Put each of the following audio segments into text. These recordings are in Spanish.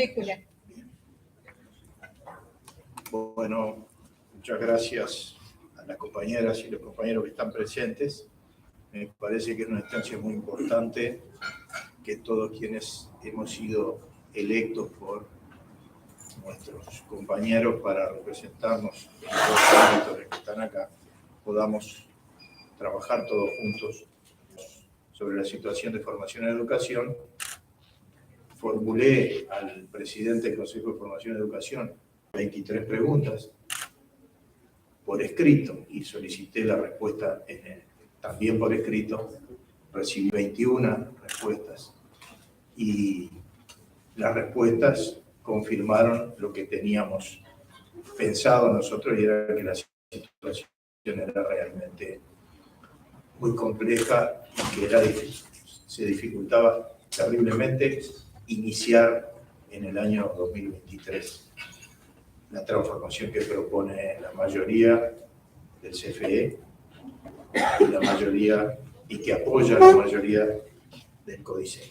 Julián. Bueno, muchas gracias a las compañeras y los compañeros que están presentes. Me parece que es una instancia muy importante que todos quienes hemos sido electos por nuestros compañeros para representarnos en los ámbitos que están acá, podamos trabajar todos juntos sobre la situación de formación en educación. Formulé al presidente del Consejo de Formación y Educación 23 preguntas por escrito y solicité la respuesta también por escrito. Recibí 21 respuestas y las respuestas confirmaron lo que teníamos pensado nosotros, y era que la situación era realmente muy compleja y que se dificultaba terriblemente iniciar en el año 2023 la transformación que propone la mayoría del CFE y que apoya la mayoría del CODICEN.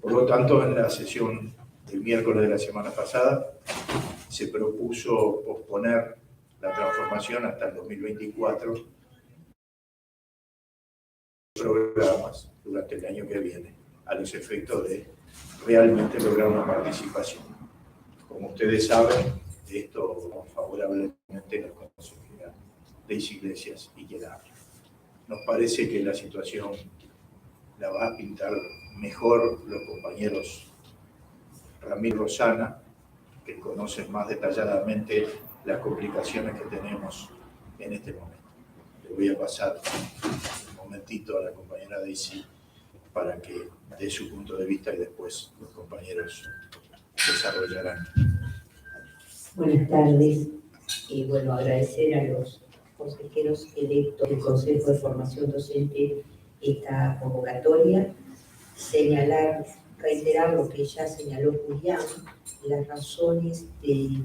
Por lo tanto, en la sesión del miércoles de la semana pasada se propuso posponer la transformación hasta el 2024, programas durante el año que viene, a los efectos de realmente lograr una participación. Como ustedes saben, esto favorablemente la consejera Daisy Iglesias y Gerardo. Nos parece que la situación la va a pintar mejor los compañeros Ramiro Rosana, que conocen más detalladamente las complicaciones que tenemos en este momento. Le voy a pasar un momentito a la compañera Daisy para que dé su punto de vista y después los compañeros desarrollarán. Buenas tardes. Bueno, agradecer a los consejeros electos del Consejo de Formación Docente esta convocatoria, reiterar lo que ya señaló Julián, las razones de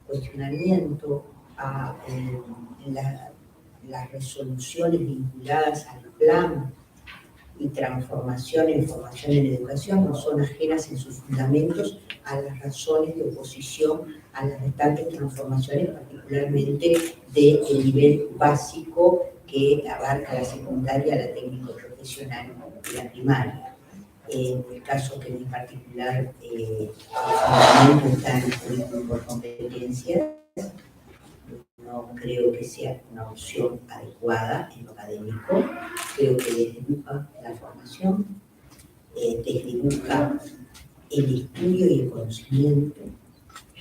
cuestionamiento a las resoluciones vinculadas al plan y transformación en formación en educación no son ajenas en sus fundamentos a las razones de oposición a las restantes transformaciones, particularmente del nivel básico que abarca la secundaria, la técnico profesional y la primaria. En el caso que en particular el fundamento está en el currículum por competencias, no creo que sea una opción adecuada en lo académico. Creo que desdibuja la formación, desdibuja el estudio y el conocimiento,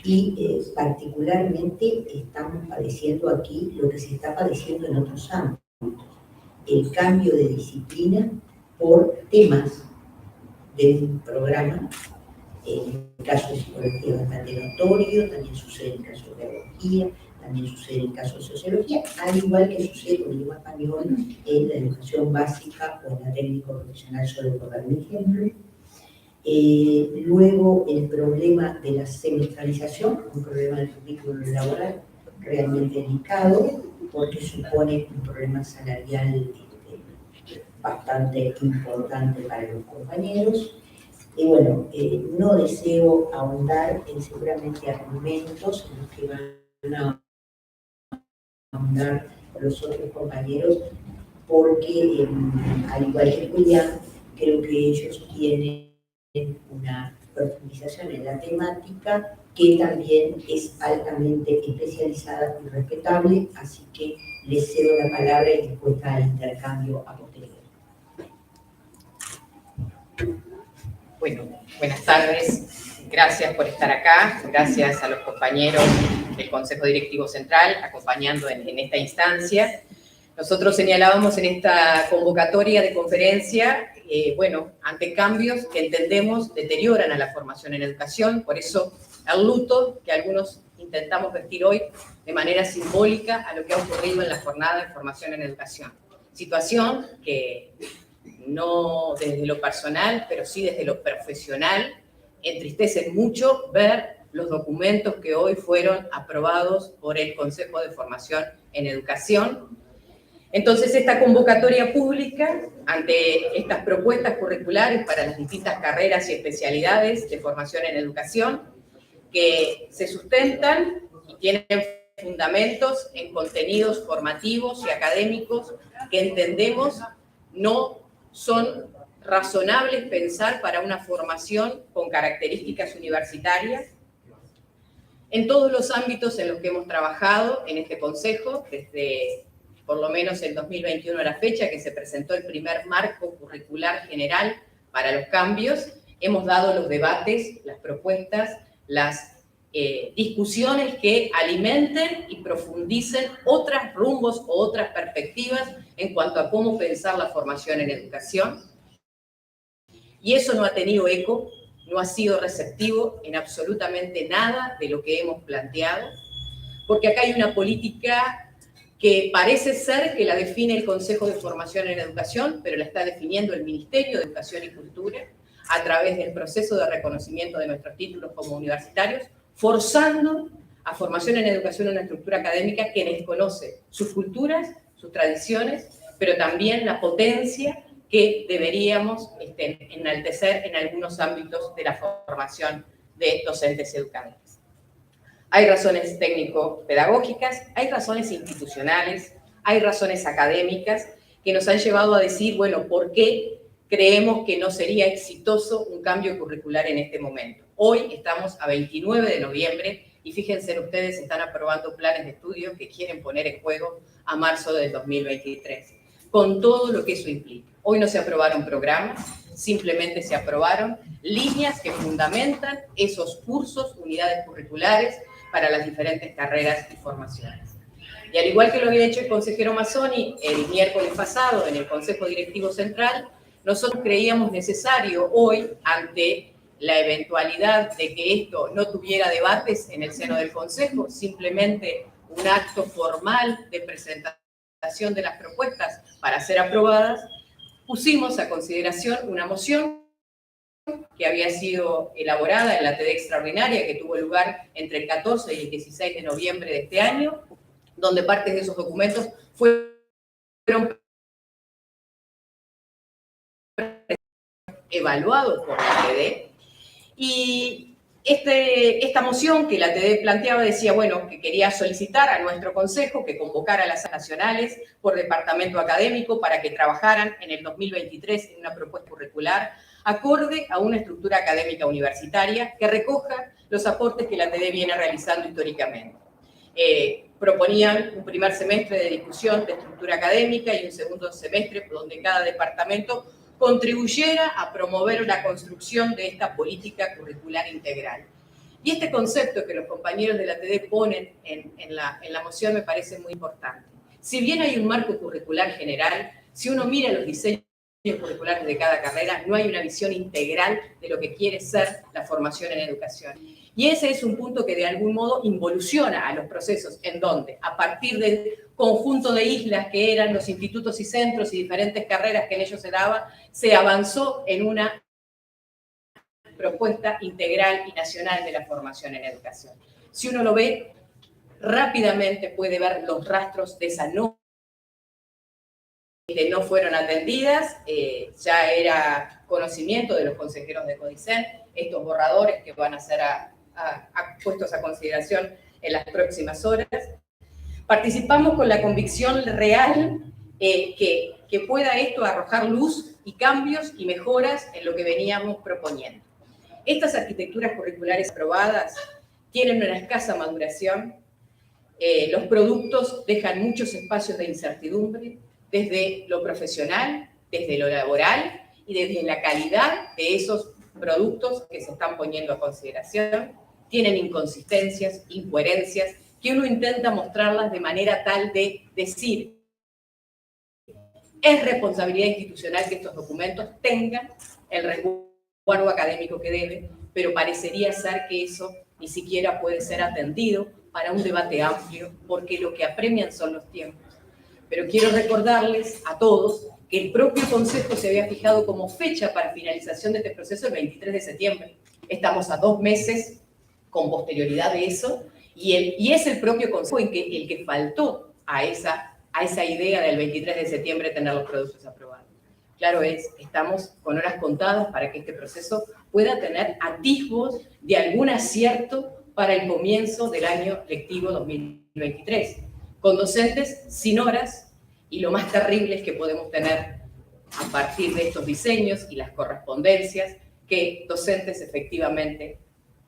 y particularmente estamos padeciendo aquí lo que se está padeciendo en otros ámbitos, el cambio de disciplina por temas del programa. En el caso de psicología es bastante notorio, también sucede en el caso de pedagogía, también sucede en el caso de sociología, al igual que sucede con el idioma español en la educación básica o en la técnico profesional, solo por dar un ejemplo. Luego, el problema de la semestralización, un problema del currículum laboral realmente delicado, porque supone un problema salarial bastante importante para los compañeros. Y bueno, no deseo ahondar en seguramente argumentos en los que van a ahondar los otros compañeros, porque al igual que Julián, creo que ellos tienen una profundización en la temática que también es altamente especializada y respetable, así que les cedo la palabra y después al intercambio a posteriori. Bueno, buenas tardes. Gracias por estar acá. Gracias a los compañeros del Consejo Directivo Central acompañando en esta instancia. Nosotros señalábamos en esta convocatoria de conferencia, bueno, ante cambios que entendemos deterioran a la formación en educación, por eso el luto que algunos intentamos vestir hoy de manera simbólica a lo que ha ocurrido en la jornada de formación en educación. Situación que no desde lo personal, pero sí desde lo profesional, entristece mucho ver los documentos que hoy fueron aprobados por el Consejo de Formación en Educación, Entonces, esta convocatoria pública, ante estas propuestas curriculares para las distintas carreras y especialidades de formación en educación, que se sustentan y tienen fundamentos en contenidos formativos y académicos que entendemos no son razonables pensar para una formación con características universitarias, en todos los ámbitos en los que hemos trabajado en este Consejo, desde por lo menos el 2021 a la fecha, que se presentó el primer marco curricular general para los cambios, hemos dado los debates, las propuestas, las discusiones que alimenten y profundicen otros rumbos o otras perspectivas en cuanto a cómo pensar la formación en educación. Y eso no ha tenido eco, no ha sido receptivo en absolutamente nada de lo que hemos planteado, porque acá hay una política que parece ser que la define el Consejo de Formación en Educación, pero la está definiendo el Ministerio de Educación y Cultura a través del proceso de reconocimiento de nuestros títulos como universitarios, forzando a formación en educación una estructura académica que desconoce sus culturas, sus tradiciones, pero también la potencia que deberíamos enaltecer en algunos ámbitos de la formación de docentes educadores. Hay razones técnico-pedagógicas, hay razones institucionales, hay razones académicas que nos han llevado a decir, bueno, ¿por qué creemos que no sería exitoso un cambio curricular en este momento? Hoy estamos a 29 de noviembre y fíjense ustedes, están aprobando planes de estudio que quieren poner en juego a marzo del 2023, con todo lo que eso implica. Hoy no se aprobaron programas, simplemente se aprobaron líneas que fundamentan esos cursos, unidades curriculares para las diferentes carreras y formaciones. Y al igual que lo había hecho el consejero Mazzoni el miércoles pasado en el Consejo Directivo Central, nosotros creíamos necesario hoy, ante la eventualidad de que esto no tuviera debates en el seno del Consejo, simplemente un acto formal de presentación de las propuestas para ser aprobadas, pusimos a consideración una moción que había sido elaborada en la TD extraordinaria que tuvo lugar entre el 14 y el 16 de noviembre de este año, donde partes de esos documentos fueron evaluados por la TD. Y esta moción que la TD planteaba decía, bueno, que quería solicitar a nuestro consejo que convocara a las nacionales por departamento académico para que trabajaran en el 2023 en una propuesta curricular acorde a una estructura académica universitaria que recoja los aportes que la TD viene realizando históricamente. Proponían un primer semestre de discusión de estructura académica y un segundo semestre donde cada departamento contribuyera a promover la construcción de esta política curricular integral. Y este concepto que los compañeros de la TD ponen en la moción me parece muy importante. Si bien hay un marco curricular general, si uno mira los diseños curriculares de cada carrera, no hay una visión integral de lo que quiere ser la formación en educación. Y ese es un punto que de algún modo involuciona a los procesos en donde, a partir del conjunto de islas que eran los institutos y centros y diferentes carreras que en ellos se daba, se avanzó en una propuesta integral y nacional de la formación en educación. Si uno lo ve, rápidamente puede ver los rastros de esa no fueron atendidas, ya era conocimiento de los consejeros de CODICEN, estos borradores que van a ser puestos a consideración en las próximas horas. Participamos con la convicción real que pueda esto arrojar luz y cambios y mejoras en lo que veníamos proponiendo. Estas arquitecturas curriculares aprobadas tienen una escasa maduración, los productos dejan muchos espacios de incertidumbre, desde lo profesional, desde lo laboral y desde la calidad de esos productos que se están poniendo a consideración. Tienen inconsistencias, incoherencias, que uno intenta mostrarlas de manera tal de decir, es responsabilidad institucional que estos documentos tengan el resguardo académico que deben, pero parecería ser que eso ni siquiera puede ser atendido para un debate amplio, porque lo que apremian son los tiempos. Pero quiero recordarles a todos que el propio Consejo se había fijado como fecha para finalización de este proceso el 23 de septiembre. Estamos a 2 meses con posterioridad de eso, y es el propio Consejo el que faltó a a esa idea del 23 de septiembre tener los productos aprobados. Claro es, estamos con horas contadas para que este proceso pueda tener atisbos de algún acierto para el comienzo del año lectivo 2023, con docentes sin horas, y lo más terrible es que podemos tener, a partir de estos diseños y las correspondencias, que docentes efectivamente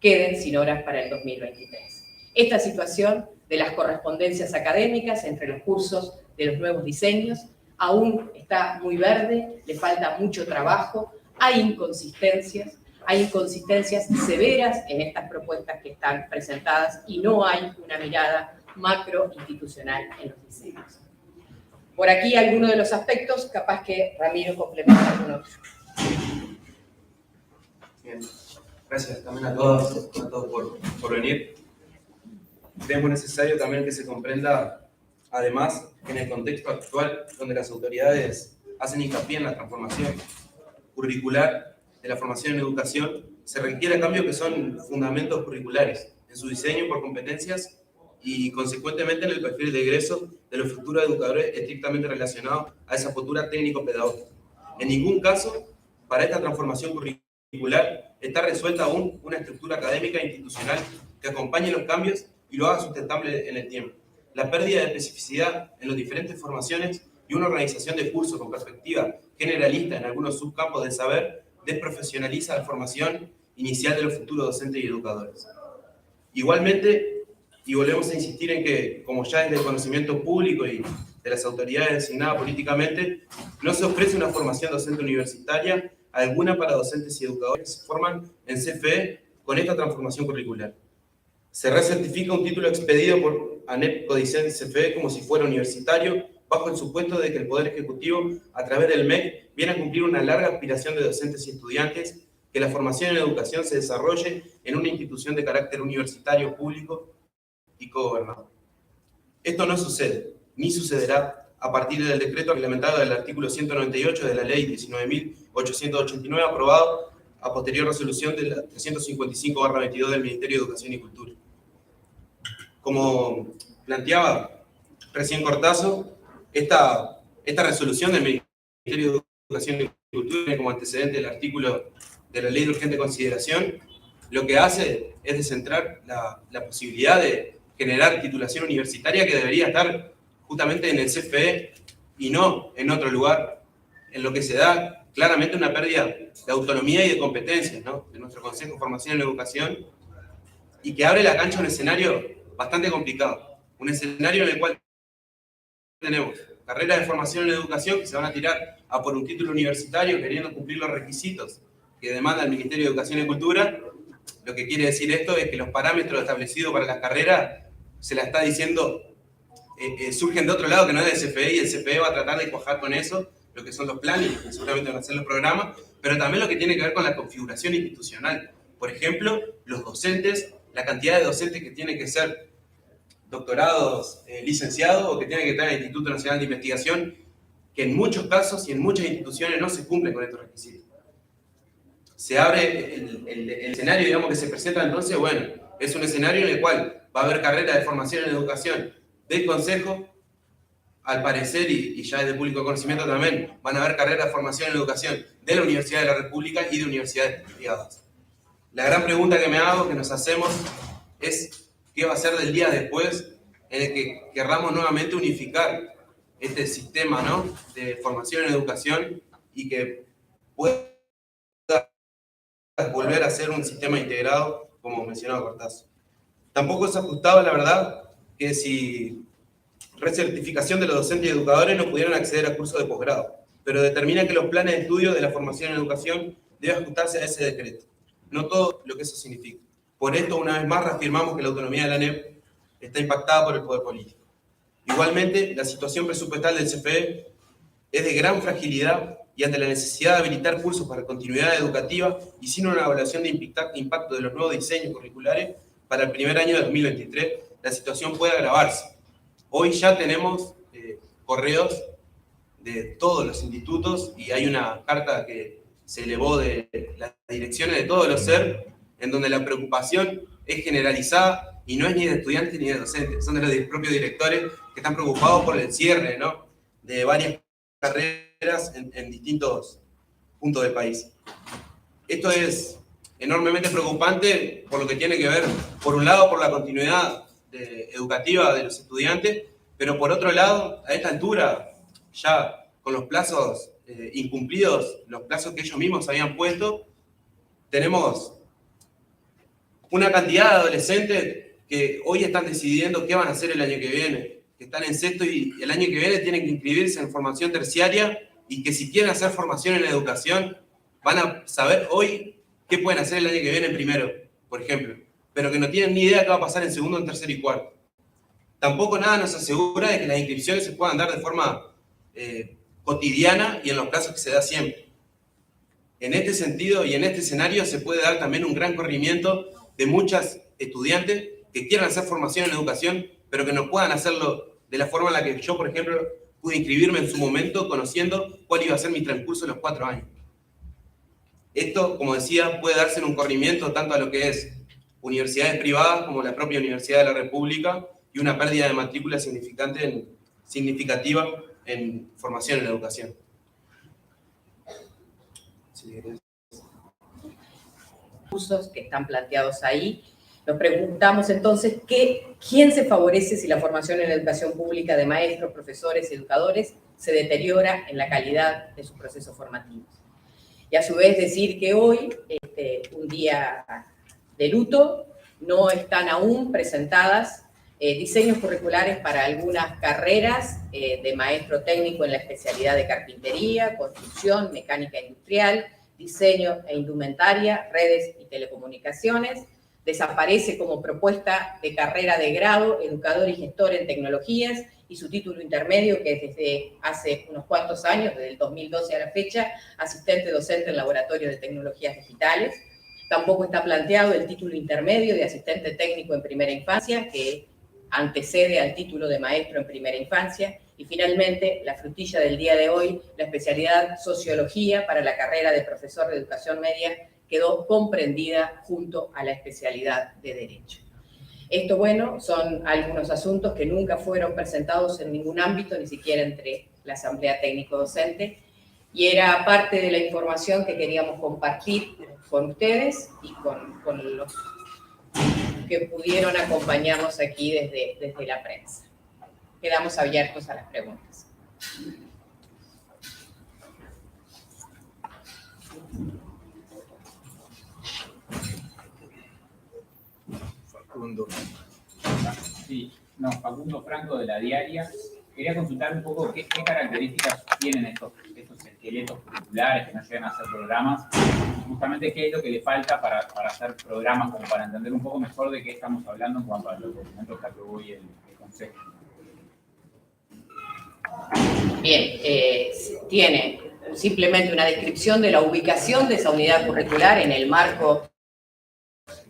queden sin horas para el 2023. Esta situación de las correspondencias académicas entre los cursos de los nuevos diseños aún está muy verde, le falta mucho trabajo, hay inconsistencias severas en estas propuestas que están presentadas y no hay una mirada macro institucional en los diseños. Por aquí algunos de los aspectos, capaz que Ramiro complementa algunos. Bien, gracias también a todos por venir. Creemos necesario también que se comprenda, además, que en el contexto actual, donde las autoridades hacen hincapié en la transformación curricular de la formación en educación, se requiere cambios que son fundamentos curriculares en su diseño por competencias y, consecuentemente, en el perfil de egreso de los futuros educadores estrictamente relacionados a esa postura técnico-pedagógica. En ningún caso, para esta transformación curricular, está resuelta aún una estructura académica e institucional que acompañe los cambios y lo haga sustentable en el tiempo. La pérdida de especificidad en las diferentes formaciones y una organización de cursos con perspectiva generalista en algunos subcampos del saber desprofesionaliza la formación inicial de los futuros docentes y educadores. Igualmente, y volvemos a insistir en que, como ya es del conocimiento público y de las autoridades designadas políticamente, no se ofrece una formación docente universitaria alguna para docentes y educadores que se forman en CFE con esta transformación curricular. Se recertifica un título expedido por ANEP Codicen CFE como si fuera universitario, bajo el supuesto de que el Poder Ejecutivo, a través del MEC, viene a cumplir una larga aspiración de docentes y estudiantes, que la formación en educación se desarrolle en una institución de carácter universitario, público y cogobernado. Esto no sucede, ni sucederá a partir del decreto reglamentado del artículo 198 de la Ley 19.889, aprobado a posterior resolución de la 355/22 del Ministerio de Educación y Cultura. Como planteaba recién Cortazo, esta resolución del Ministerio de Educación y Cultura tiene como antecedente el artículo de la Ley de Urgente Consideración. Lo que hace es descentrar la posibilidad de generar titulación universitaria que debería estar justamente en el CFE y no en otro lugar, en lo que se da claramente una pérdida de autonomía y de competencias, ¿no?, de nuestro Consejo de Formación en Educación, y que abre la cancha a un escenario bastante complicado, un escenario en el cual tenemos carreras de formación en educación que se van a tirar a por un título universitario queriendo cumplir los requisitos que demanda el Ministerio de Educación y Cultura. Lo que quiere decir esto es que los parámetros establecidos para las carreras, se la está diciendo, surgen de otro lado que no es del CFE, y el CFE va a tratar de cuajar con eso, lo que son los planes, y seguramente van a hacer los programas, pero también lo que tiene que ver con la configuración institucional. Por ejemplo, los docentes, la cantidad de docentes que tienen que ser doctorados, licenciados, o que tienen que estar en el Instituto Nacional de Investigación, que en muchos casos y en muchas instituciones no se cumplen con estos requisitos. Se abre el escenario, digamos, que se presenta entonces, bueno, es un escenario en el cual va a haber carreras de formación en educación del Consejo, al parecer, y ya es de público conocimiento también, van a haber carreras de formación en educación de la Universidad de la República y de universidades privadas. La gran pregunta que me hago, que nos hacemos, es qué va a ser del día después en el que querramos nuevamente unificar este sistema, ¿no?, de formación en educación, y que pueda volver a ser un sistema integrado, como mencionaba Cortazo. Tampoco es ajustado, la verdad, que si recertificación de los docentes y educadores no pudieran acceder a cursos de posgrado, pero determina que los planes de estudio de la formación en educación deben ajustarse a ese decreto. No todo lo que eso significa. Por esto, una vez más, reafirmamos que la autonomía de la ANEP está impactada por el poder político. Igualmente, la situación presupuestal del CFE es de gran fragilidad, y ante la necesidad de habilitar cursos para continuidad educativa y sin una evaluación de impacto de los nuevos diseños curriculares para el primer año de 2023, la situación puede agravarse. Hoy ya tenemos correos de todos los institutos, y hay una carta que se elevó de las direcciones de todos los SER, en donde la preocupación es generalizada y no es ni de estudiantes ni de docentes, son de los propios directores que están preocupados por el cierre, ¿no?, de varias carreras en distintos puntos del país. Esto es enormemente preocupante por lo que tiene que ver, por un lado, por la continuidad educativa de los estudiantes, pero por otro lado, a esta altura, ya con los plazos incumplidos, los plazos que ellos mismos habían puesto, tenemos una cantidad de adolescentes que hoy están decidiendo qué van a hacer el año que viene, que están en sexto y el año que viene tienen que inscribirse en formación terciaria y que si quieren hacer formación en la educación van a saber hoy qué pueden hacer el año que viene en primero, por ejemplo, pero que no tienen ni idea qué va a pasar en segundo, en tercero y cuarto. Tampoco nada nos asegura de que las inscripciones se puedan dar de forma cotidiana y en los plazos que se da siempre. En este sentido y en este escenario se puede dar también un gran corrimiento de muchas estudiantes que quieran hacer formación en educación, pero que no puedan hacerlo de la forma en la que yo, por ejemplo, pude inscribirme en su momento conociendo cuál iba a ser mi transcurso en los 4 años. Esto, como decía, puede darse en un corrimiento tanto a lo que es universidades privadas como la propia Universidad de la República y una pérdida de matrícula significativa en formación en educación. Cursos que están planteados ahí. Nos preguntamos entonces quién se favorece si la formación en educación pública de maestros, profesores, educadores se deteriora en la calidad de sus procesos formativos. Y a su vez decir que hoy, un día de luto, no están aún presentadas diseños curriculares para algunas carreras de maestro técnico en la especialidad de carpintería, construcción, mecánica industrial, diseño e indumentaria, redes y telecomunicaciones. Desaparece como propuesta de carrera de grado educador y gestor en tecnologías y su título intermedio, que es desde hace unos cuantos años, desde el 2012 a la fecha, asistente docente en laboratorio de tecnologías digitales. Tampoco está planteado el título intermedio de asistente técnico en primera infancia, que antecede al título de maestro en primera infancia. Y finalmente, la frutilla del día de hoy, la especialidad sociología para la carrera de profesor de educación media quedó comprendida junto a la especialidad de derecho. Esto, bueno, son algunos asuntos que nunca fueron presentados en ningún ámbito, ni siquiera entre la Asamblea Técnico-Docente, y era parte de la información que queríamos compartir con ustedes y con los que pudieron acompañarnos aquí desde la prensa. Quedamos abiertos a las preguntas. Facundo. Sí, no, Facundo Franco de La Diaria. Quería consultar un poco qué características tienen estos esqueletos curriculares que no llegan a ser programas. Justamente qué es lo que le falta para hacer programas, como para entender un poco mejor de qué estamos hablando en cuanto a los documentos que aprobó hoy el Consejo. Bien, tiene simplemente una descripción de la ubicación de esa unidad curricular en el marco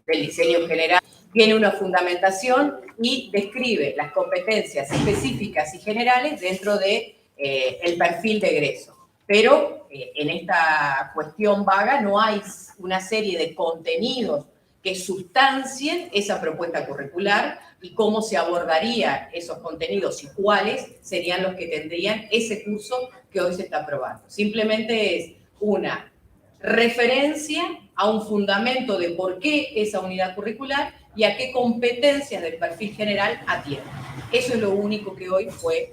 del diseño general. Tiene una fundamentación y describe las competencias específicas y generales dentro de el perfil de egreso. Pero en esta cuestión vaga no hay una serie de contenidos que sustancien esa propuesta curricular y cómo se abordarían esos contenidos y cuáles serían los que tendrían ese curso que hoy se está aprobando. Simplemente es una referencia a un fundamento de por qué esa unidad curricular y a qué competencias del perfil general atiende. Eso es lo único que hoy fue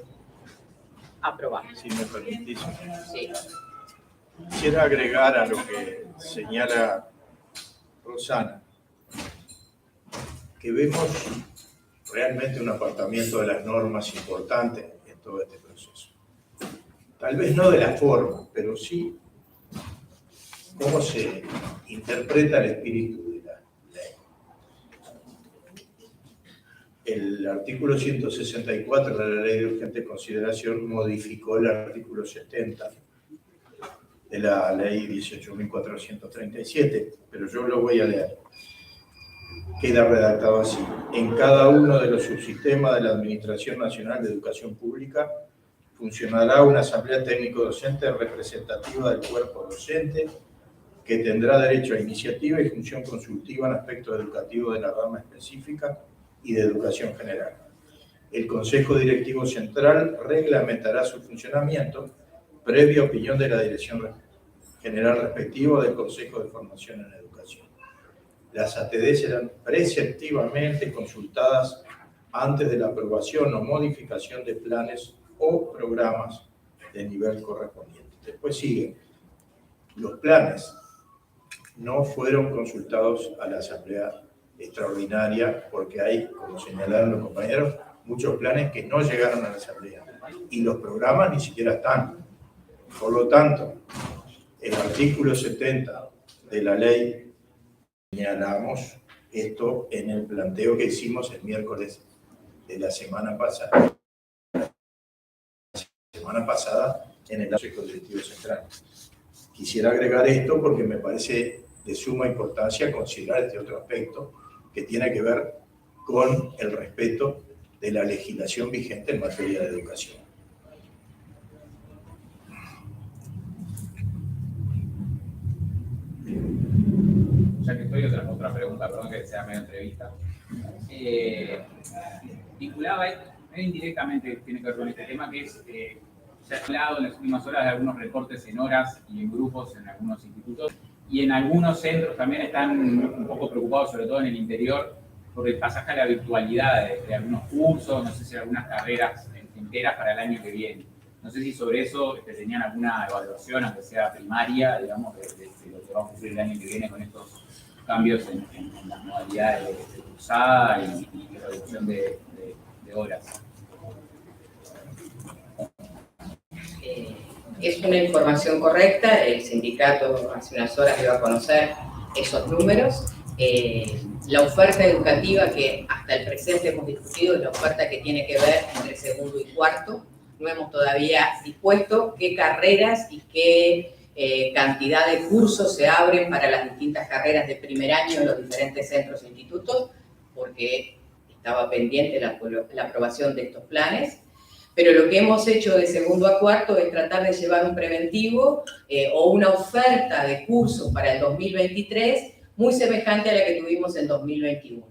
aprobado. Si me permitís. Sí. Quisiera agregar a lo que señala Rosana, que vemos realmente un apartamiento de las normas importante en todo este proceso. Tal vez no de la forma, pero sí cómo se interpreta el espíritu de la ley. El artículo 164 de la Ley de Urgente Consideración modificó el artículo 70 de la Ley 18.437, pero yo lo voy a leer. Queda redactado así: en cada uno de los subsistemas de la Administración Nacional de Educación Pública funcionará una asamblea técnico-docente representativa del cuerpo docente que tendrá derecho a iniciativa y función consultiva en aspectos educativos de la rama específica y de Educación General. El Consejo Directivo Central reglamentará su funcionamiento previa opinión de la Dirección General respectiva del Consejo de Formación en Educación. Las ATD serán preceptivamente consultadas antes de la aprobación o modificación de planes o programas de nivel correspondiente. Después sigue, los planes no fueron consultados a la Asamblea Extraordinaria porque hay, como señalaron los compañeros, muchos planes que no llegaron a la Asamblea y los programas ni siquiera están. Por lo tanto, el artículo 70 de la ley señalamos esto en el planteo que hicimos el miércoles de la semana pasada. En el Consejo Directivo Central. Quisiera agregar esto porque me parece de suma importancia considerar este otro aspecto que tiene que ver con el respeto de la legislación vigente en materia de educación. Ya que estoy, otra pregunta, perdón que sea medio entrevista. Vinculaba medio indirectamente, tiene que ver con este tema, que es, se ha hablado en las últimas horas de algunos recortes en horas y en grupos en algunos institutos, y en algunos centros también están un poco preocupados, sobre todo en el interior, por el pasaje a la virtualidad de algunos cursos, no sé si algunas carreras enteras para el año que viene. No sé si sobre eso tenían alguna evaluación, aunque sea primaria, digamos, de lo que va a ocurrir el año que viene con estos cambios en las modalidades de cursada y de reducción de horas. Es una información correcta, el sindicato hace unas horas dio a conocer esos números. La oferta educativa que hasta el presente hemos discutido es la oferta que tiene que ver entre segundo y cuarto. No hemos todavía dispuesto qué carreras y qué cantidad de cursos se abren para las distintas carreras de primer año en los diferentes centros e institutos, porque estaba pendiente la aprobación de estos planes. Pero lo que hemos hecho de segundo a cuarto es tratar de llevar un preventivo o una oferta de cursos para el 2023 muy semejante a la que tuvimos en 2021.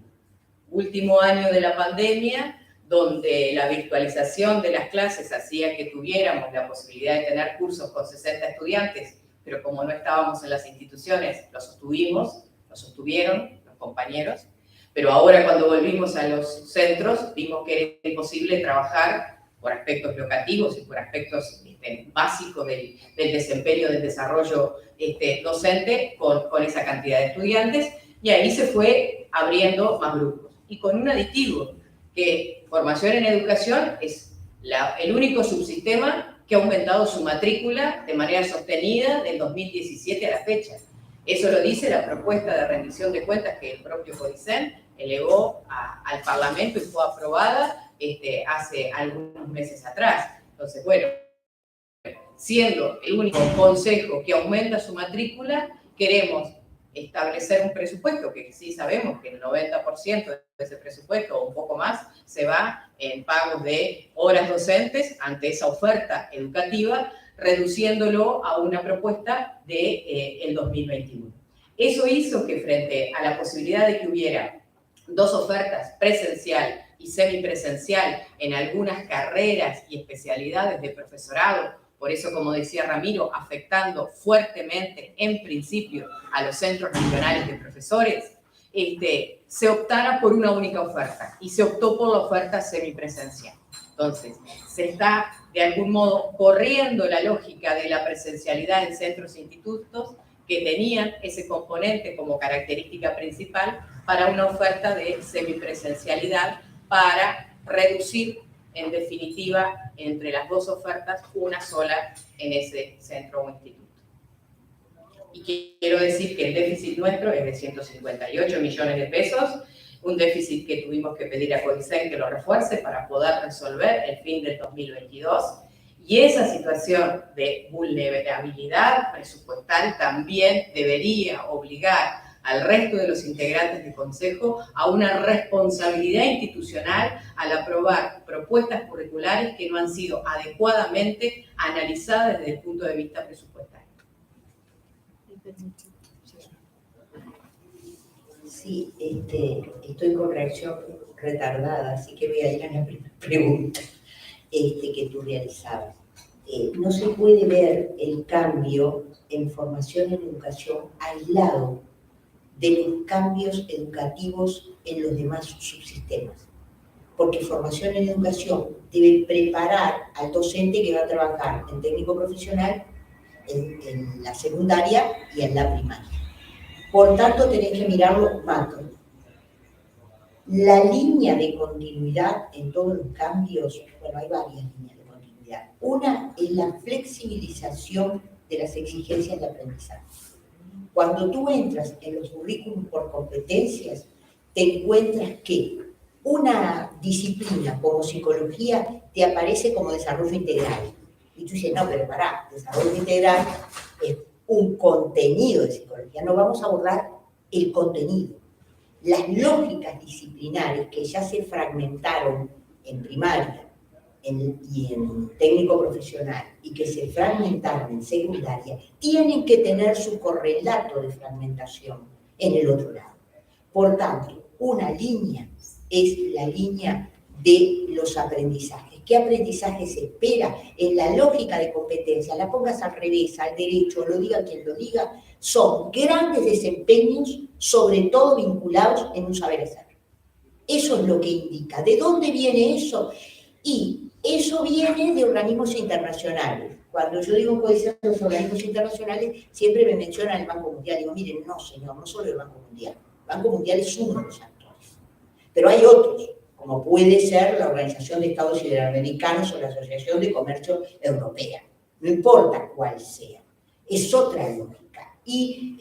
Último año de la pandemia, donde la virtualización de las clases hacía que tuviéramos la posibilidad de tener cursos con 60 estudiantes, pero como no estábamos en las instituciones, lo sostuvieron los compañeros, pero ahora cuando volvimos a los centros vimos que era imposible trabajar por aspectos locativos y por aspectos básicos del desempeño, del desarrollo docente con esa cantidad de estudiantes, y ahí se fue abriendo más grupos. Y con un aditivo, que formación en educación es el único subsistema que ha aumentado su matrícula de manera sostenida del 2017 a la fecha. Eso lo dice la propuesta de rendición de cuentas que el propio CODICEN elevó al Parlamento y fue aprobada hace algunos meses atrás. Entonces, bueno, siendo el único consejo que aumenta su matrícula, queremos establecer un presupuesto que sí sabemos que el 90% de ese presupuesto o un poco más se va en pagos de horas docentes ante esa oferta educativa, reduciéndolo a una propuesta del 2021. Eso hizo que frente a la posibilidad de que hubiera dos ofertas, presencial y semipresencial, en algunas carreras y especialidades de profesorado, por eso, como decía Ramiro, afectando fuertemente, en principio, a los centros regionales de profesores, se optara por una única oferta y se optó por la oferta semipresencial. Entonces, se está, de algún modo, corriendo la lógica de la presencialidad en centros e institutos que tenían ese componente como característica principal para una oferta de semipresencialidad para reducir, en definitiva, entre las dos ofertas, una sola en ese centro o instituto. Y quiero decir que el déficit nuestro es de 158 millones de pesos, un déficit que tuvimos que pedir a CODICEN que lo refuerce para poder resolver el fin del 2022. Y esa situación de vulnerabilidad presupuestal también debería obligar al resto de los integrantes del Consejo a una responsabilidad institucional al aprobar propuestas curriculares que no han sido adecuadamente analizadas desde el punto de vista presupuestario. Sí, Sí, estoy con reacción retardada, así que voy a ir a la primera pregunta que tú realizabas. No se puede ver el cambio en formación en educación aislado de los cambios educativos en los demás subsistemas. Porque formación en educación debe preparar al docente que va a trabajar en técnico profesional, en la secundaria y en la primaria. Por tanto, tenés que mirarlo macro. La línea de continuidad en todos los cambios, bueno, hay varias líneas de continuidad. Una es la flexibilización de las exigencias de aprendizaje. Cuando tú entras en los currículums por competencias, te encuentras que una disciplina como psicología te aparece como desarrollo integral. Y tú dices, no, pero pará, desarrollo integral es un contenido de psicología. No vamos a abordar el contenido. Las lógicas disciplinares que ya se fragmentaron en primaria y en técnico profesional y que se fragmentaron en secundaria, tienen que tener su correlato de fragmentación en el otro lado. Por tanto, una línea es la línea de los aprendizajes. ¿Qué aprendizaje se espera? En la lógica de competencia, la pongas al revés, al derecho, lo diga quien lo diga, son grandes desempeños, sobre todo vinculados en un saber hacer. Eso es lo que indica. ¿De dónde viene eso? Y eso viene de organismos internacionales. Cuando yo digo codiciar los organismos internacionales, siempre me mencionan el Banco Mundial. Digo, miren, no señor, no solo el Banco Mundial. El Banco Mundial es uno de los actores. Pero hay otros, como puede ser la Organización de Estados Iberoamericanos o la Asociación de Comercio Europea. No importa cuál sea. Es otra lógica. Y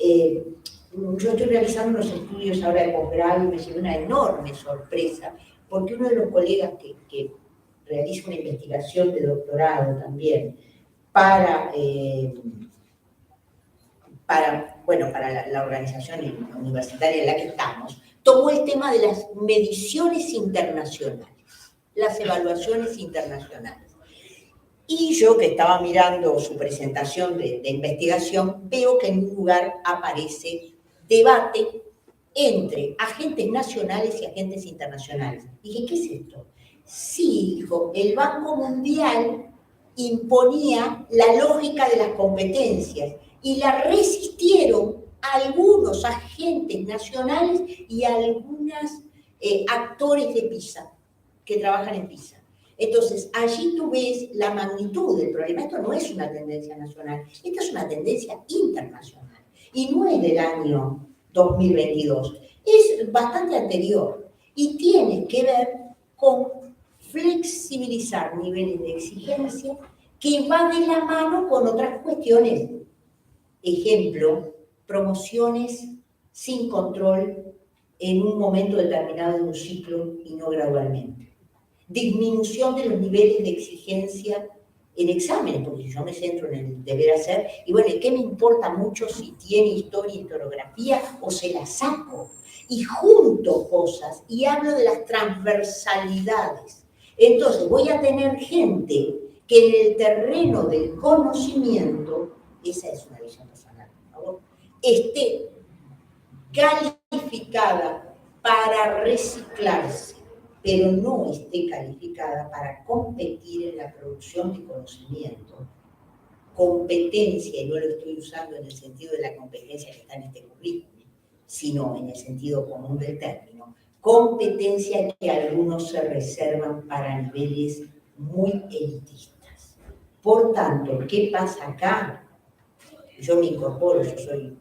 yo estoy realizando unos estudios ahora de posgrado y me llevé una enorme sorpresa, porque uno de los colegas que realiza una investigación de doctorado también para la organización universitaria en la que estamos, tomó el tema de las mediciones internacionales, las evaluaciones internacionales. Y yo, que estaba mirando su presentación de investigación, veo que en un lugar aparece debate entre agentes nacionales y agentes internacionales. Dije, ¿qué es esto? Sí, dijo, el Banco Mundial imponía la lógica de las competencias y la resistieron algunos agentes nacionales y algunos actores de PISA, que trabajan en PISA. Entonces, allí tú ves la magnitud del problema. Esto no es una tendencia nacional, esta es una tendencia internacional. Y no es del año 2022, es bastante anterior. Y tiene que ver con flexibilizar niveles de exigencia que va de la mano con otras cuestiones. Ejemplo, promociones sin control en un momento determinado de un ciclo y no gradualmente. Disminución de los niveles de exigencia en exámenes, porque yo me centro en el deber hacer, y bueno, ¿qué me importa mucho si tiene historia y historiografía o se la saco? Y junto cosas y hablo de las transversalidades. Entonces voy a tener gente que en el terreno del conocimiento, esa es una visión personal, por favor, esté calificada para reciclarse, pero no esté calificada para competir en la producción de conocimiento. Competencia, y no lo estoy usando en el sentido de la competencia que está en este currículum, sino en el sentido común del término, competencia que algunos se reservan para niveles muy elitistas. Por tanto, ¿qué pasa acá? Yo me incorporo, yo soy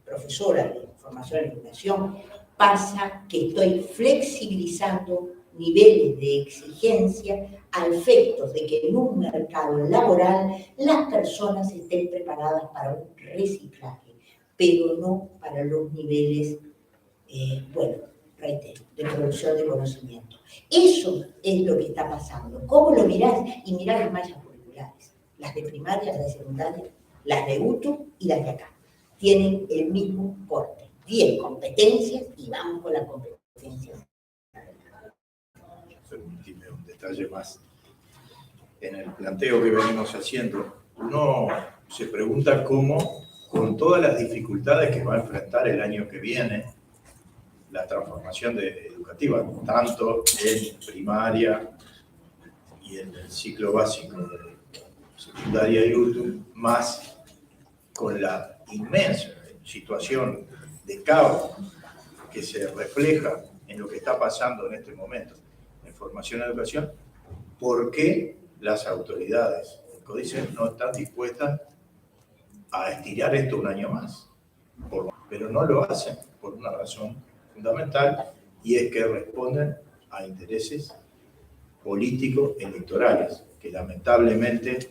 profesora de formación en educación, pasa que estoy flexibilizando niveles de exigencia a efectos de que en un mercado laboral las personas estén preparadas para un reciclaje, pero no para los niveles, reitero, de producción de conocimiento. Eso es lo que está pasando. ¿Cómo lo mirás? Y mirá las mallas curriculares, las de primaria, las de secundaria, las de UTU y las de acá. Tienen el mismo corte. 10 competencias y vamos con las competencias. Permíteme un detalle más. En el planteo que venimos haciendo, uno se pregunta cómo, con todas las dificultades que va a enfrentar el año que viene, la transformación educativa, tanto en primaria y en el ciclo básico de secundaria y último, más con la inmensa situación de caos que se refleja en lo que está pasando en este momento en formación y educación, ¿por qué las autoridades del CODICEN no están dispuestas a estirar esto un año más? Pero no lo hacen por una razón fundamental, y es que responden a intereses políticos electorales, que lamentablemente,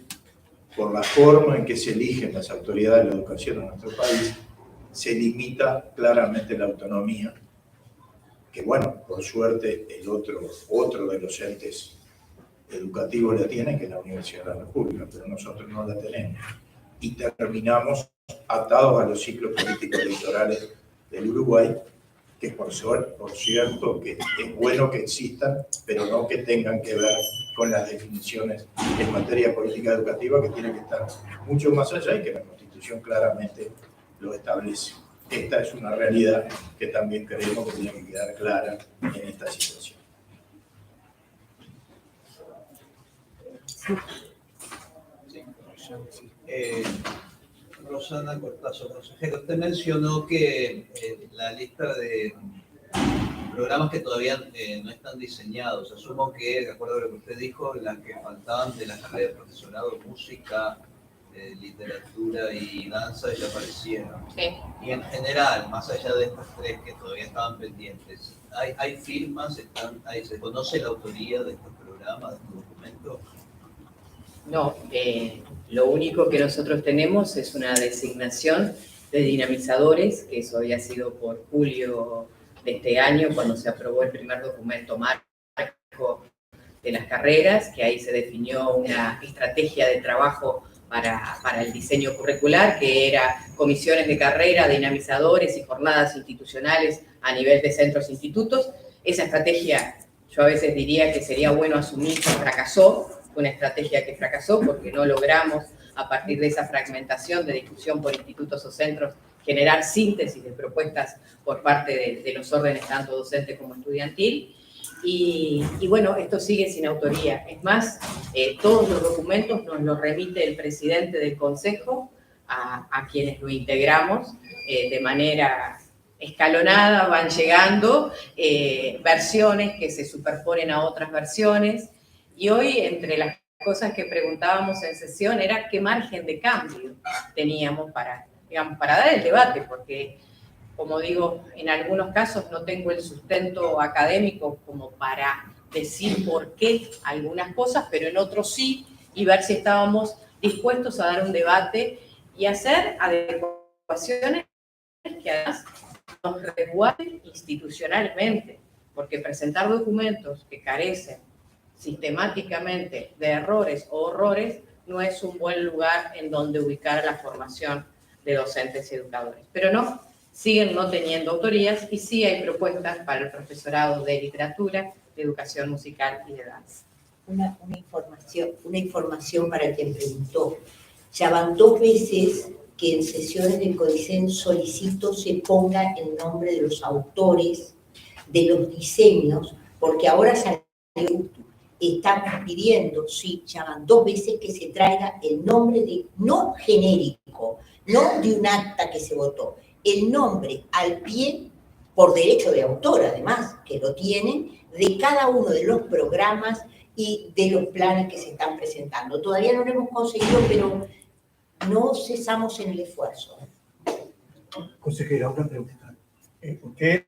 por la forma en que se eligen las autoridades de la educación en nuestro país, se limita claramente la autonomía, que bueno, por suerte el otro de los entes educativos la tiene, que es la Universidad de la República, pero nosotros no la tenemos. Y terminamos atados a los ciclos políticos electorales del Uruguay, que por cierto que es bueno que existan, pero no que tengan que ver con las definiciones en materia política educativa, que tienen que estar mucho más allá y que la Constitución claramente lo establece. Esta es una realidad que también creemos que tiene que quedar clara en esta situación. Rosana Cortazo, consejero, usted mencionó que la lista de programas que todavía no están diseñados, asumo que, de acuerdo a lo que usted dijo, las que faltaban de la carrera de profesorado, música, literatura y danza ya aparecieron. Sí. Y en general, más allá de estas tres que todavía estaban pendientes, ¿hay firmas? ¿Se conoce la autoría de estos programas, de estos documentos? No, lo único que nosotros tenemos es una designación de dinamizadores, que eso había sido por julio de este año, cuando se aprobó el primer documento marco de las carreras, que ahí se definió una estrategia de trabajo para el diseño curricular, que era comisiones de carrera, dinamizadores y jornadas institucionales a nivel de centros e institutos. Esa estrategia, yo a veces diría que sería bueno asumir que fracasó, una estrategia que fracasó porque no logramos, a partir de esa fragmentación de discusión por institutos o centros, generar síntesis de propuestas por parte de los órdenes, tanto docente como estudiantil. Y bueno, esto sigue sin autoría. Es más, todos los documentos nos los remite el presidente del Consejo a quienes lo integramos de manera escalonada, van llegando versiones que se superponen a otras versiones. Y hoy, entre las cosas que preguntábamos en sesión, era qué margen de cambio teníamos para dar el debate, porque, como digo, en algunos casos no tengo el sustento académico como para decir por qué algunas cosas, pero en otros sí, y ver si estábamos dispuestos a dar un debate y hacer adecuaciones que además nos resguarden institucionalmente, porque presentar documentos que carecen sistemáticamente de errores o horrores no es un buen lugar en donde ubicar la formación de docentes y educadores. Pero no, siguen no teniendo autorías y sí hay propuestas para el profesorado de literatura, de educación musical y de danza. Una información para quien preguntó. Ya van 2 veces que en sesiones del CODICEN solicito se ponga el nombre de los autores de los diseños, porque ahora salió, estamos pidiendo, sí, ya van 2 veces que se traiga el nombre de, no genérico, no de un acta que se votó, el nombre al pie, por derecho de autor además, que lo tienen, de cada uno de los programas y de los planes que se están presentando. Todavía no lo hemos conseguido, pero no cesamos en el esfuerzo. Consejera, una pregunta. Usted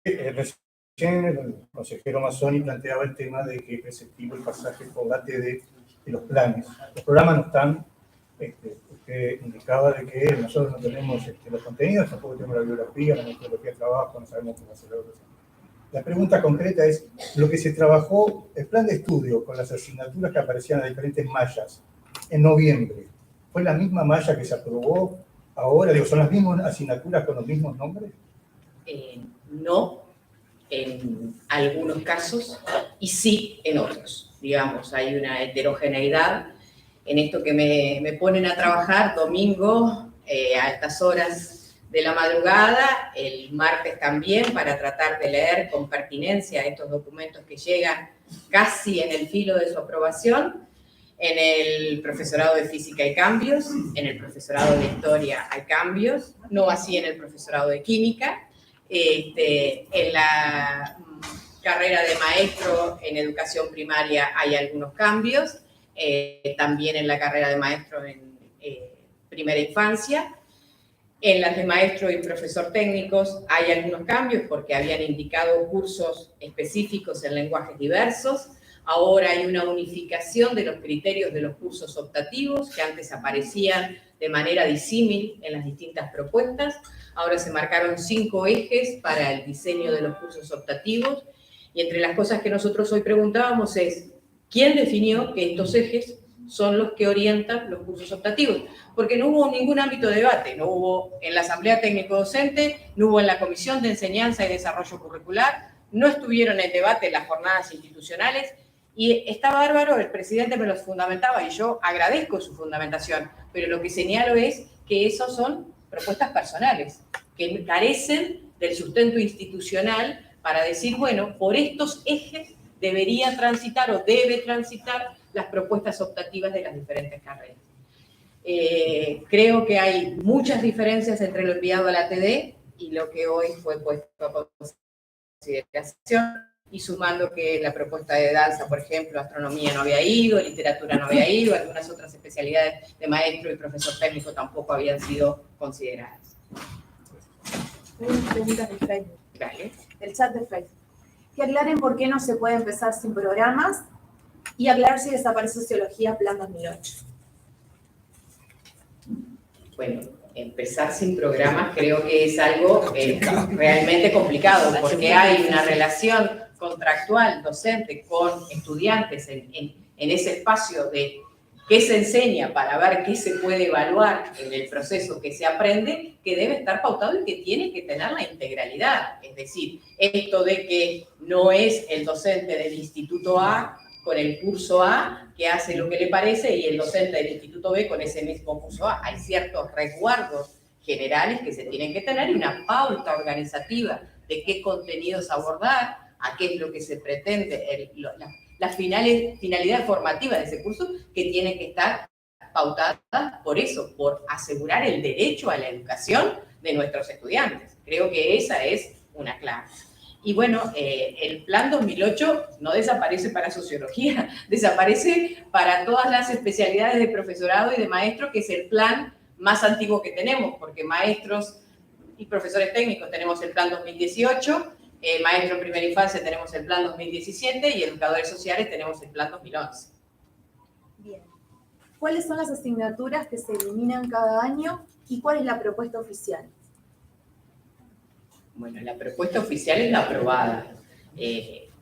recién el consejero Mazzoni planteaba el tema de que es preceptivo el pasaje fogate de los planes. Los programas no están, usted indicaba de que nosotros no tenemos los contenidos, tampoco tenemos la bibliografía, la metodología de trabajo, no sabemos cómo hacerlo. La pregunta concreta es, lo que se trabajó, el plan de estudio con las asignaturas que aparecían en diferentes mallas en noviembre, ¿fue la misma malla que se aprobó ahora? Digo, ¿son las mismas asignaturas con los mismos nombres? No, en algunos casos, y sí en otros. Digamos, hay una heterogeneidad en esto que me ponen a trabajar domingo a altas horas de la madrugada, el martes también, para tratar de leer con pertinencia estos documentos que llegan casi en el filo de su aprobación. En el profesorado de física hay cambios, en el profesorado de historia hay cambios, no así en el profesorado de química. En la carrera de maestro en educación primaria hay algunos cambios, también en la carrera de maestro en primera infancia. En las de maestro y profesor técnicos hay algunos cambios porque habían indicado cursos específicos en lenguajes diversos. Ahora hay una unificación de los criterios de los cursos optativos que antes aparecían de manera disímil en las distintas propuestas. Ahora se marcaron 5 ejes para el diseño de los cursos optativos y entre las cosas que nosotros hoy preguntábamos es ¿quién definió que estos ejes son los que orientan los cursos optativos? Porque no hubo ningún ámbito de debate, no hubo en la Asamblea Técnico-Docente, no hubo en la Comisión de Enseñanza y Desarrollo Curricular, no estuvieron en debate en las jornadas institucionales, y está bárbaro, el presidente me los fundamentaba y yo agradezco su fundamentación, pero lo que señalo es que esos son propuestas personales, que carecen del sustento institucional para decir, bueno, por estos ejes debería transitar o debe transitar las propuestas optativas de las diferentes carreras. Creo que hay muchas diferencias entre lo enviado a la TD y lo que hoy fue puesto a consideración, y sumando que la propuesta de danza, por ejemplo, astronomía no había ido, literatura no había ido, algunas otras especialidades de maestro y profesor técnico tampoco habían sido consideradas. Hay unas preguntas de Facebook. Vale. El chat de Facebook. Que aclaren por qué no se puede empezar sin programas y aclarar si desaparece sociología Plan 2008. Bueno, empezar sin programas creo que es algo realmente complicado, porque hay una relación contractual docente con estudiantes en ese espacio de qué se enseña para ver qué se puede evaluar en el proceso que se aprende, que debe estar pautado y que tiene que tener la integralidad. Es decir, esto de que no es el docente del Instituto A con el curso A que hace lo que le parece y el docente del Instituto B con ese mismo curso A. Hay ciertos resguardos generales que se tienen que tener y una pauta organizativa de qué contenidos abordar, a qué es lo que se pretende, la finalidad formativa de ese curso, que tiene que estar pautada por eso, por asegurar el derecho a la educación de nuestros estudiantes. Creo que esa es una clave. Y bueno, el Plan 2008 no desaparece para sociología, desaparece para todas las especialidades de profesorado y de maestro, que es el plan más antiguo que tenemos, porque maestros y profesores técnicos tenemos el Plan 2018, maestro en primera infancia tenemos el Plan 2017 y educadores sociales tenemos el Plan 2011. Bien. ¿Cuáles son las asignaturas que se eliminan cada año y cuál es la propuesta oficial? Bueno, la propuesta oficial es la aprobada.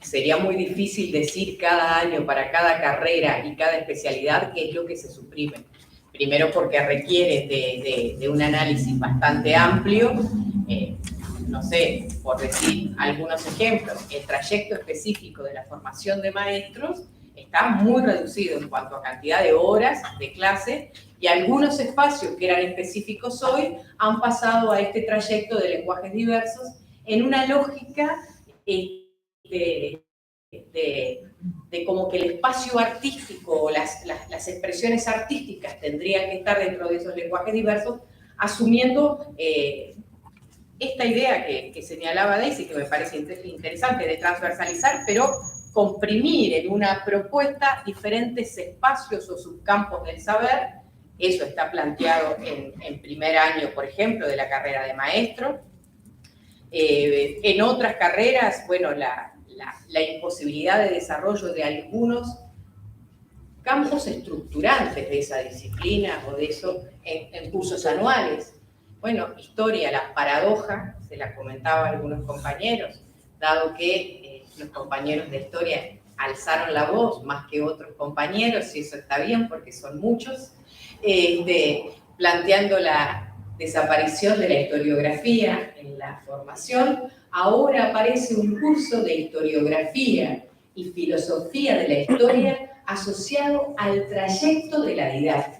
Sería muy difícil decir cada año para cada carrera y cada especialidad qué es lo que se suprime. Primero porque requiere de un análisis bastante amplio. No sé, por decir algunos ejemplos, el trayecto específico de la formación de maestros está muy reducido en cuanto a cantidad de horas de clase y algunos espacios que eran específicos hoy han pasado a este trayecto de lenguajes diversos en una lógica de como que el espacio artístico o las expresiones artísticas tendrían que estar dentro de esos lenguajes diversos, asumiendo esta idea que señalaba Daisy, que me parece interesante, de transversalizar, pero comprimir en una propuesta diferentes espacios o subcampos del saber. Eso está planteado en primer año, por ejemplo, de la carrera de maestro. En otras carreras, bueno, la imposibilidad de desarrollo de algunos campos estructurantes de esa disciplina o de eso en cursos anuales. Bueno, historia, la paradoja, se la comentaba a algunos compañeros, dado que los compañeros de historia alzaron la voz más que otros compañeros, y eso está bien porque son muchos, planteando la desaparición de la historiografía en la formación. Ahora aparece un curso de historiografía y filosofía de la historia asociado al trayecto de la didáctica.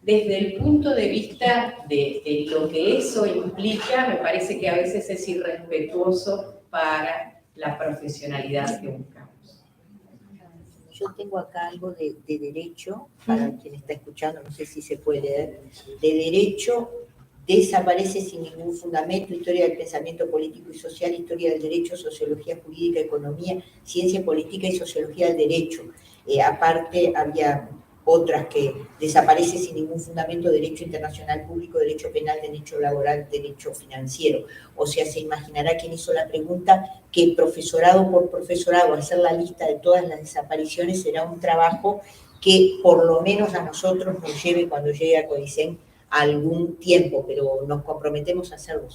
Desde el punto de vista de lo que eso implica, me parece que a veces es irrespetuoso para la profesionalidad que buscamos. Yo tengo acá algo de derecho, para quien está escuchando, no sé si se puede leer. De derecho desaparece sin ningún fundamento, historia del pensamiento político y social, historia del derecho, sociología jurídica, economía, ciencia política y sociología del derecho. Aparte había otras que desaparece sin ningún fundamento, derecho internacional público, derecho penal, derecho laboral, derecho financiero. O sea, se imaginará quien hizo la pregunta que profesorado por profesorado, hacer la lista de todas las desapariciones será un trabajo que por lo menos a nosotros nos lleve, cuando llegue a Codicen, algún tiempo, pero nos comprometemos a hacerlo.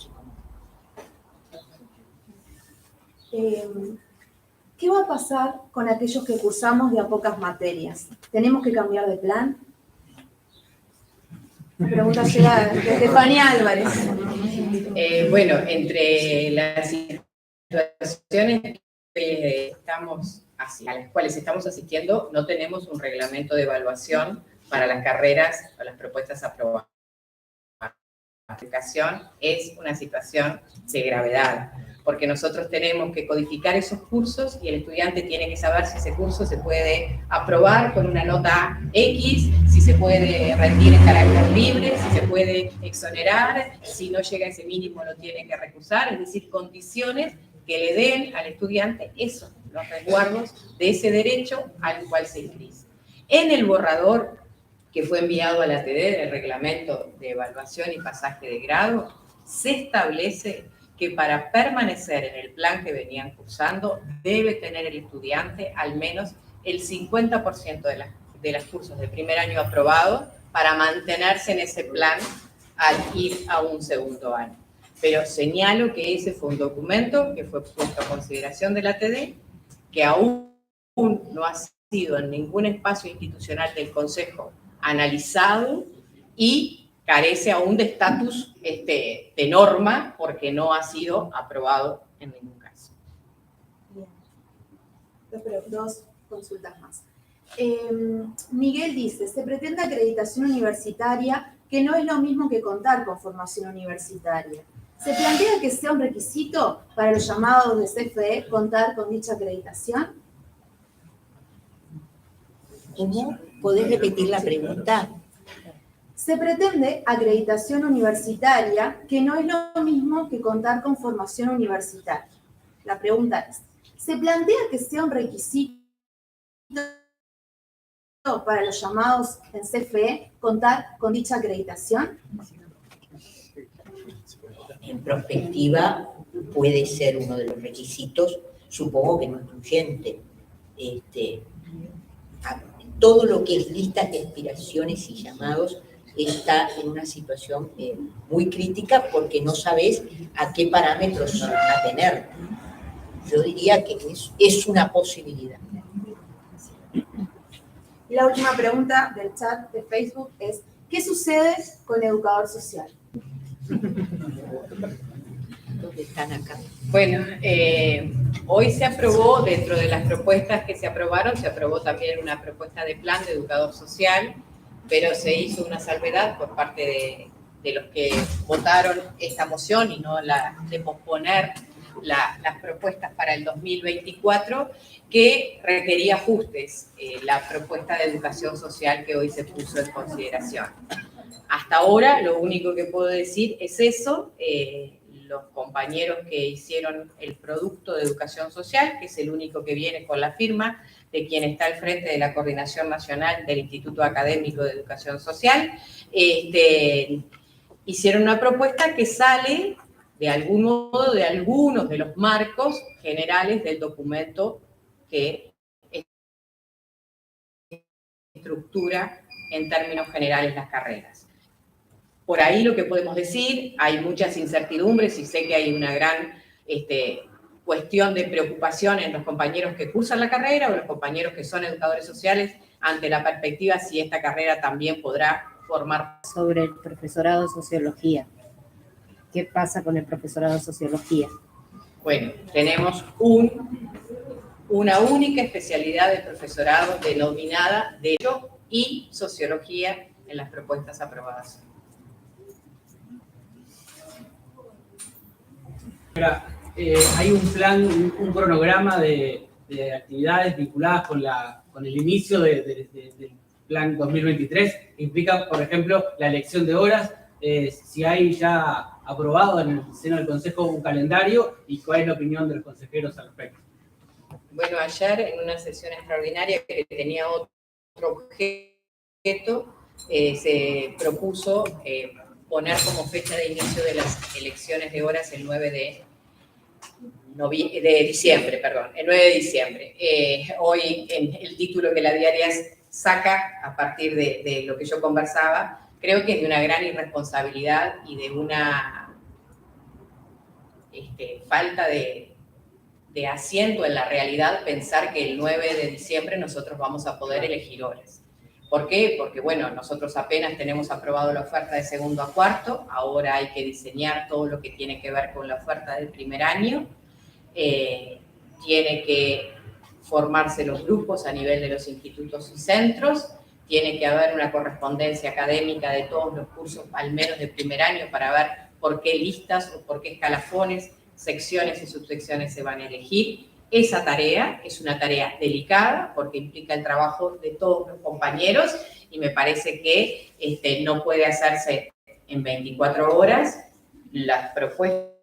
¿Qué va a pasar con aquellos que cursamos de a pocas materias? ¿Tenemos que cambiar de plan? La pregunta llega de Estefanía Álvarez. Bueno, entre las situaciones a las cuales estamos asistiendo, no tenemos un reglamento de evaluación para las carreras o las propuestas aprobadas. La aplicación es una situación de gravedad, porque nosotros tenemos que codificar esos cursos y el estudiante tiene que saber si ese curso se puede aprobar con una nota X, si se puede rendir en carácter libre, si se puede exonerar, si no llega a ese mínimo lo tiene que recusar, es decir, condiciones que le den al estudiante esos, los resguardos de ese derecho al cual se inscribe. En el borrador que fue enviado a la TD del reglamento de evaluación y pasaje de grado, se establece que para permanecer en el plan que venían cursando, debe tener el estudiante al menos el 50% de los cursos de primer año aprobado para mantenerse en ese plan al ir a un segundo año. Pero señalo que ese fue un documento que fue puesto a consideración de la TD, que aún no ha sido en ningún espacio institucional del Consejo analizado y carece aún de estatus de norma porque no ha sido aprobado en ningún caso. Bien. Dos consultas más. Miguel dice, se pretende acreditación universitaria que no es lo mismo que contar con formación universitaria. ¿Se plantea que sea un requisito para los llamados de CFE contar con dicha acreditación? ¿Cómo? ¿Podés repetir la pregunta? Se pretende acreditación universitaria que no es lo mismo que contar con formación universitaria. La pregunta es, ¿se plantea que sea un requisito para los llamados en CFE contar con dicha acreditación? En prospectiva puede ser uno de los requisitos, supongo que no excluyente. Todo lo que es listas de aspiraciones y llamados está en una situación muy crítica porque no sabes a qué parámetros atener. Yo diría que es una posibilidad. Y la última pregunta del chat de Facebook es, ¿qué sucede con educador social? ¿Dónde están acá? Bueno, hoy se aprobó, dentro de las propuestas que se aprobaron, se aprobó también una propuesta de plan de educador social, pero se hizo una salvedad por parte de los que votaron esta moción y no de posponer las propuestas para el 2024, que requería ajustes, la propuesta de educación social que hoy se puso en consideración. Hasta ahora, lo único que puedo decir es eso. Los compañeros que hicieron el producto de educación social, que es el único que viene con la firma de quien está al frente de la Coordinación Nacional del Instituto Académico de Educación Social, hicieron una propuesta que sale, de algún modo, de algunos de los marcos generales del documento que estructura en términos generales las carreras. Por ahí lo que podemos decir, hay muchas incertidumbres y sé que hay una gran cuestión de preocupación en los compañeros que cursan la carrera o los compañeros que son educadores sociales ante la perspectiva si esta carrera también podrá formar. Sobre el profesorado de sociología. ¿Qué pasa con el profesorado de sociología? Bueno, tenemos una única especialidad de profesorado denominada Derecho y Sociología en las propuestas aprobadas. Hay un plan, un cronograma de actividades vinculadas con el inicio del plan 2023, que implica, por ejemplo, la elección de horas, si hay ya aprobado en el seno del Consejo un calendario y cuál es la opinión de los consejeros al respecto. Bueno, ayer en una sesión extraordinaria que tenía otro objeto, se propuso poner como fecha de inicio de las elecciones de horas el 9 de diciembre, perdón, el 9 de diciembre. Hoy en el título que la diaria saca a partir de lo que yo conversaba, creo que es de una gran irresponsabilidad y de una falta de asiento en la realidad pensar que el 9 de diciembre nosotros vamos a poder elegir horas. ¿Por qué? Porque, bueno, nosotros apenas tenemos aprobado la oferta de segundo a cuarto, ahora hay que diseñar todo lo que tiene que ver con la oferta del primer año, tiene que formarse los grupos a nivel de los institutos y centros, tiene que haber una correspondencia académica de todos los cursos, al menos de primer año, para ver por qué listas o por qué escalafones, secciones y subsecciones se van a elegir. Esa tarea es una tarea delicada porque implica el trabajo de todos los compañeros y me parece que no puede hacerse en 24 horas. Las propuestas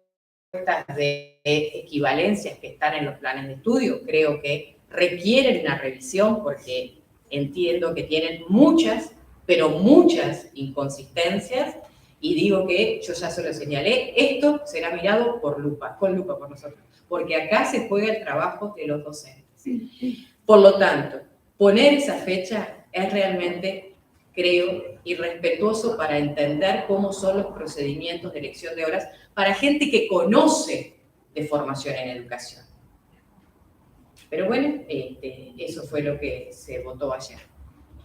de equivalencias que están en los planes de estudio creo que requieren una revisión porque entiendo que tienen muchas, pero muchas inconsistencias y digo que, yo ya se lo señalé, esto será mirado con lupa por nosotros, porque acá se juega el trabajo de los docentes. Por lo tanto, poner esa fecha es realmente, creo, irrespetuoso para entender cómo son los procedimientos de elección de horas para gente que conoce de formación en educación. Pero bueno, eso fue lo que se votó ayer.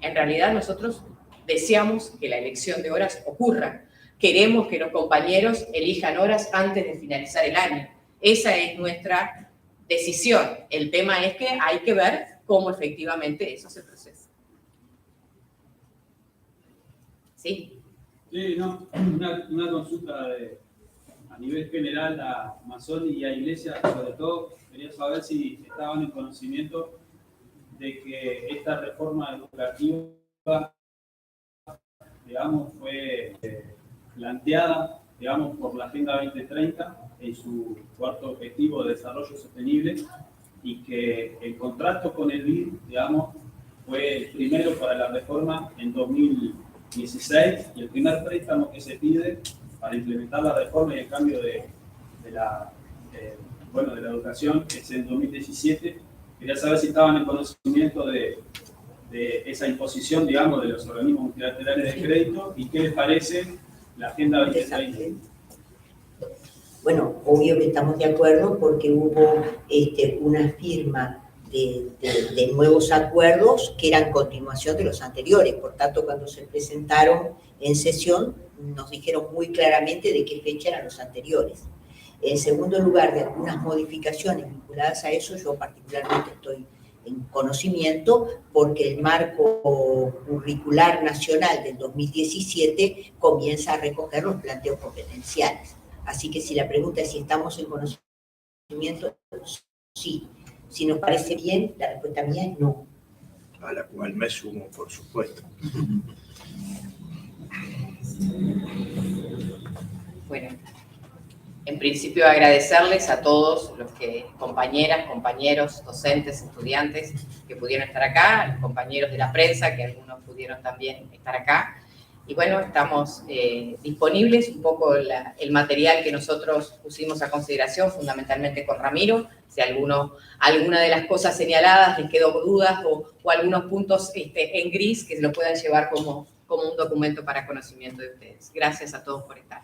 En realidad nosotros deseamos que la elección de horas ocurra. Queremos que los compañeros elijan horas antes de finalizar el año. Esa es nuestra decisión. El tema es que hay que ver cómo efectivamente eso se procesa. ¿Sí? Sí, no, una consulta a nivel general a Mazzoni y a Iglesia, sobre todo, quería saber si estaban en conocimiento de que esta reforma educativa, digamos, fue planteada, digamos, por la Agenda 2030 en su cuarto objetivo de desarrollo sostenible y que el contrato con el BID, digamos, fue el primero para la reforma en 2016 y el primer préstamo que se pide para implementar la reforma y el cambio de la educación es en 2017. Quería saber si estaban en conocimiento de esa imposición, digamos, de los organismos multilaterales de crédito y qué les parece la Agenda 2030. Bueno, obvio que estamos de acuerdo porque hubo una firma de nuevos acuerdos que eran continuación de los anteriores. Por tanto, cuando se presentaron en sesión, nos dijeron muy claramente de qué fecha eran los anteriores. En segundo lugar, de algunas modificaciones vinculadas a eso, yo particularmente estoy en conocimiento porque el marco curricular nacional del 2017 comienza a recoger los planteos competenciales. Así que si la pregunta es si estamos en conocimiento, sí. Si nos parece bien, la respuesta mía es no. A la cual me sumo, por supuesto. Bueno, en principio agradecerles a todos los que, compañeras, compañeros, docentes, estudiantes que pudieron estar acá, a los compañeros de la prensa, que algunos pudieron también estar acá. Y bueno, estamos disponibles, un poco el material que nosotros pusimos a consideración, fundamentalmente con Ramiro, si alguna de las cosas señaladas les quedó dudas o algunos puntos en gris que se lo puedan llevar como un documento para conocimiento de ustedes. Gracias a todos por estar.